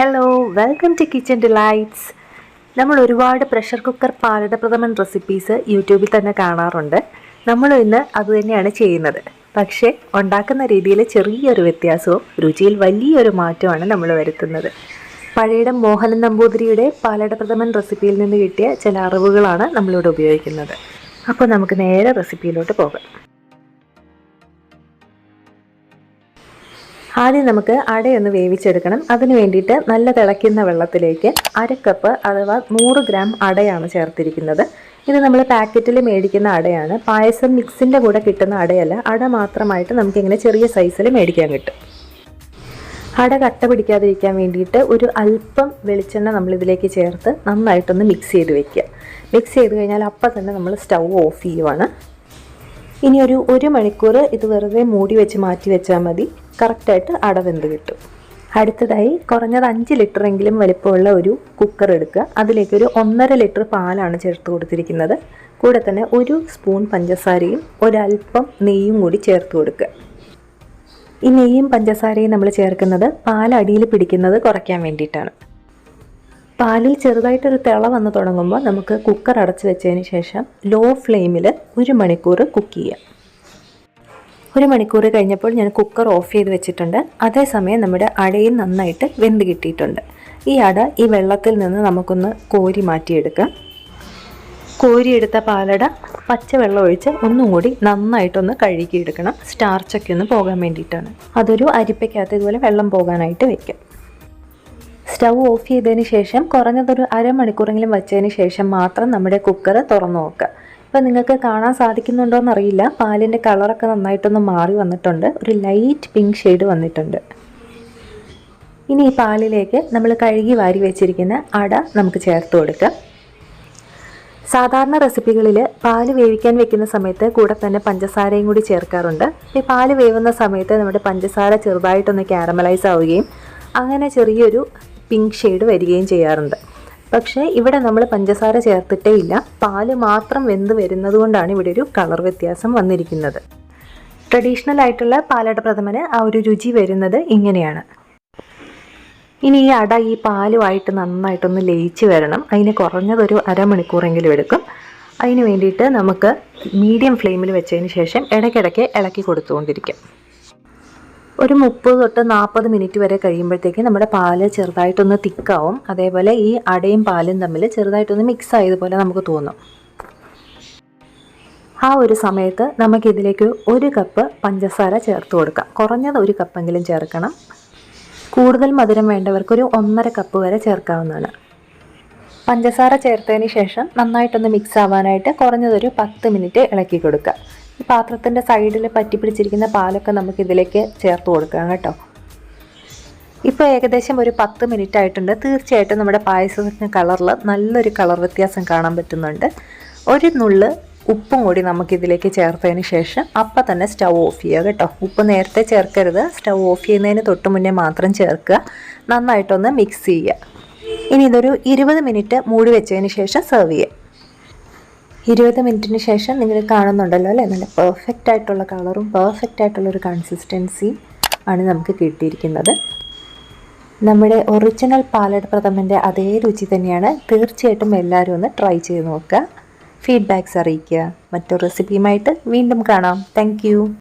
Hello, welcome to kitchen delights. നമ്മൾ ഒരുപാട് pressure cooker palada pradhaman recipes യൂട്യൂബിൽ തന്നെ കാണാറുണ്ട്. നമ്മൾ ഇന്ന് അതുതന്നെയാണ് ചെയ്യുന്നത്. പക്ഷേ ഉണ്ടാക്കുന്ന രീതിയിൽ ചെറിയൊരു വ്യത്യാസവും രുചിയിൽ വലിയൊരു മാറ്റമാണ് നമ്മൾ വരുത്തുന്നത്. പഴയിടം മോഹനൻ നമ്പൂതിരിയുടെ പാലട പ്രഥമൻ റെസിപ്പിയിൽ നിന്ന് കിട്ടിയ ചില അറിവുകളാണ് നമ്മളിവിടെ ഉപയോഗിക്കുന്നത്. അപ്പോൾ നമുക്ക് നേരെ റെസിപ്പിയിലോട്ട് പോകാം. ആദ്യം നമുക്ക് അടയൊന്ന് വേവിച്ചെടുക്കണം. അതിന് വേണ്ടിയിട്ട് നല്ല തിളയ്ക്കുന്ന വെള്ളത്തിലേക്ക് 1/2 കപ്പ് അഥവാ 100 ഗ്രാം അടയാണ് ചേർത്തിരിക്കുന്നത്. ഇത് നമ്മൾ പാക്കറ്റിൽ മേടിക്കുന്ന അടയാണ്. പായസം മിക്സിൻ്റെ കൂടെ കിട്ടുന്ന അടയല്ല. അട മാത്രമായിട്ട് നമുക്കിങ്ങനെ ചെറിയ സൈസിൽ മേടിക്കാൻ കിട്ടും. അട കട്ട പിടിക്കാതിരിക്കാൻ വേണ്ടിയിട്ട് ഒരു അല്പം വെളിച്ചെണ്ണ നമ്മളിതിലേക്ക് ചേർത്ത് നന്നായിട്ടൊന്ന് മിക്സ് ചെയ്ത് വെക്കുക. മിക്സ് ചെയ്ത് കഴിഞ്ഞാൽ അപ്പം തന്നെ നമ്മൾ സ്റ്റൗ ഓഫ് ചെയ്യുവാണ്. ഇനി ഒരു മണിക്കൂർ ഇത് വെറുതെ മൂടി വെച്ച് മാറ്റി വെച്ചാൽ മതി. കറക്റ്റായിട്ട് അട വെന്ത് കിട്ടും. അടുത്തതായി കുറഞ്ഞത് 5 ലിറ്ററെങ്കിലും വലിപ്പമുള്ള ഒരു കുക്കർ എടുക്കുക. അതിലേക്കൊരു 1.5 ലിറ്റർ പാലാണ് ചേർത്ത് കൊടുത്തിരിക്കുന്നത്. കൂടെ തന്നെ 1 സ്പൂൺ പഞ്ചസാരയും ഒരല്പം നെയ്യും കൂടി ചേർത്ത് കൊടുക്കുക. ഈ നെയ്യും പഞ്ചസാരയും നമ്മൾ ചേർക്കുന്നത് പാൽ അടിയിൽ പിടിക്കുന്നത് കുറയ്ക്കാൻ വേണ്ടിയിട്ടാണ്. പാലിൽ ചെറുതായിട്ടൊരു തിള വന്ന് തുടങ്ങുമ്പോൾ നമുക്ക് കുക്കർ അടച്ച് വെച്ചതിന് ശേഷം ലോ ഫ്ലെയിമിൽ 1 മണിക്കൂർ കുക്ക് ചെയ്യാം. 1 മണിക്കൂർ കഴിഞ്ഞപ്പോൾ ഞാൻ കുക്കർ ഓഫ് ചെയ്ത് വെച്ചിട്ടുണ്ട്. അതേസമയം നമ്മുടെ അടയും നന്നായിട്ട് വെന്ത് കിട്ടിയിട്ടുണ്ട്. ഈ അട ഈ വെള്ളത്തിൽ നിന്ന് നമുക്കൊന്ന് കോരി മാറ്റിയെടുക്കാം. കോരിയെടുത്ത പാലട പച്ചവെള്ളം ഒഴിച്ച് ഒന്നും കൂടി നന്നായിട്ടൊന്ന് കഴുകിയെടുക്കണം. സ്റ്റാർച്ചൊക്കെ ഒന്ന് പോകാൻ വേണ്ടിയിട്ടാണ്. അതൊരു അരിപ്പയ്ക്കകത്ത് ഇതുപോലെ വെള്ളം പോകാനായിട്ട് വെക്കാം. സ്റ്റൗ ഓഫ് ചെയ്തതിന് ശേഷം കുറഞ്ഞതൊരു അരമണിക്കൂറെങ്കിലും വെച്ചതിന് ശേഷം മാത്രം നമ്മുടെ കുക്കർ തുറന്നു നോക്കുക. ഇപ്പം നിങ്ങൾക്ക് കാണാൻ സാധിക്കുന്നുണ്ടോയെന്നറിയില്ല, പാലിൻ്റെ കളറൊക്കെ നന്നായിട്ടൊന്ന് മാറി വന്നിട്ടുണ്ട്. ഒരു ലൈറ്റ് പിങ്ക് ഷെയ്ഡ് വന്നിട്ടുണ്ട്. ഇനി ഈ പാലിലേക്ക് നമ്മൾ കഴുകി വാരി വെച്ചിരിക്കുന്ന അട നമുക്ക് ചേർത്ത് കൊടുക്കാം. സാധാരണ റെസിപ്പികളിൽ പാല് വേവിക്കാൻ വെക്കുന്ന സമയത്ത് കൂടെ തന്നെ പഞ്ചസാരയും കൂടി ചേർക്കാറുണ്ട്. ഈ പാല് വേവുന്ന സമയത്ത് നമ്മുടെ പഞ്ചസാര ചെറുതായിട്ടൊന്ന് കാരമലൈസ് ആവുകയും അങ്ങനെ ചെറിയൊരു പിങ്ക് ഷെയ്ഡ് വരികയും ചെയ്യാറുണ്ട്. പക്ഷേ ഇവിടെ നമ്മൾ പഞ്ചസാര ചേർത്തിട്ടേ ഇല്ല. പാല് മാത്രം വെന്ത് വരുന്നത് കൊണ്ടാണ് ഇവിടെ ഒരു കളർ വ്യത്യാസം വന്നിരിക്കുന്നത്. ട്രഡീഷണൽ ആയിട്ടുള്ള പാലട പ്രഥമന് ആ ഒരു രുചി വരുന്നത് ഇങ്ങനെയാണ്. ഇനി ഈ അട ഈ പാലുമായിട്ട് നന്നായിട്ടൊന്ന് ലയിച്ച് വരണം. അതിന് കുറഞ്ഞതൊരു അരമണിക്കൂറെങ്കിലും എടുക്കും. അതിന് വേണ്ടിയിട്ട് നമുക്ക് മീഡിയം ഫ്ലെയിമിൽ വെച്ചതിന് ശേഷം ഇടയ്ക്കിടയ്ക്ക് ഇളക്കി കൊടുത്തുകൊണ്ടിരിക്കും. ഒരു 30 തൊട്ട് 40 മിനിറ്റ് വരെ കഴിയുമ്പോഴത്തേക്ക് നമ്മുടെ പാല് ചെറുതായിട്ടൊന്ന് തിക്കാവും. അതേപോലെ ഈ അടയും പാലും തമ്മിൽ ചെറുതായിട്ടൊന്ന് മിക്സ് ആയതുപോലെ നമുക്ക് തോന്നും. ആ ഒരു സമയത്ത് നമുക്കിതിലേക്ക് 1 കപ്പ് പഞ്ചസാര ചേർത്ത് കൊടുക്കാം. കുറഞ്ഞത് 1 കപ്പെങ്കിലും ചേർക്കണം. കൂടുതൽ മധുരം വേണ്ടവർക്ക് ഒരു 1.5 കപ്പ് വരെ ചേർക്കാവുന്നതാണ്. പഞ്ചസാര ചേർത്തതിന് ശേഷം നന്നായിട്ടൊന്ന് മിക്സ് ആവാനായിട്ട് കുറഞ്ഞതൊരു 10 മിനിറ്റ് ഇളക്കി കൊടുക്കുക. ഈ പാത്രത്തിൻ്റെ സൈഡിൽ പറ്റിപ്പിടിച്ചിരിക്കുന്ന പാലൊക്കെ നമുക്കിതിലേക്ക് ചേർത്ത് കൊടുക്കാം കേട്ടോ. ഇപ്പോൾ ഏകദേശം ഒരു 10 മിനിറ്റ് ആയിട്ടുണ്ട്. തീർച്ചയായിട്ടും നമ്മുടെ പായസത്തിൻ്റെ കളറിൽ നല്ലൊരു കളർ വ്യത്യാസം കാണാൻ പറ്റുന്നുണ്ട്. ഒരു നുള്ള് ഉപ്പും കൂടി നമുക്കിതിലേക്ക് ചേർത്തതിന് ശേഷം അപ്പം തന്നെ സ്റ്റൗ ഓഫ് ചെയ്യുക കേട്ടോ. ഉപ്പ് നേരത്തെ ചേർക്കരുത്. സ്റ്റൗ ഓഫ് ചെയ്യുന്നതിന് തൊട്ട് മുന്നേ മാത്രം ചേർക്കുക. നന്നായിട്ടൊന്ന് മിക്സ് ചെയ്യുക. ഇനി ഇതൊരു 20 മിനിറ്റ് മൂടി വെച്ചതിന് ശേഷം സെർവ് ചെയ്യുക. 20 മിനിറ്റിന് ശേഷം നിങ്ങൾ കാണുന്നുണ്ടല്ലോ അല്ലേ, നല്ല പെർഫെക്റ്റ് ആയിട്ടുള്ള കളറും പെർഫെക്റ്റ് ആയിട്ടുള്ളൊരു കൺസിസ്റ്റൻസിയും ആണ് നമുക്ക് കിട്ടിയിരിക്കുന്നത്. നമ്മുടെ ഒറിജിനൽ പാലട പ്രഥമൻ്റെ അതേ രുചി തന്നെയാണ്. തീർച്ചയായിട്ടും എല്ലാവരും ഒന്ന് ട്രൈ ചെയ്ത് നോക്കുക. ഫീഡ്ബാക്ക്സ് അറിയിക്കുക. മറ്റൊരു റെസിപ്പിയുമായിട്ട് വീണ്ടും കാണാം. താങ്ക്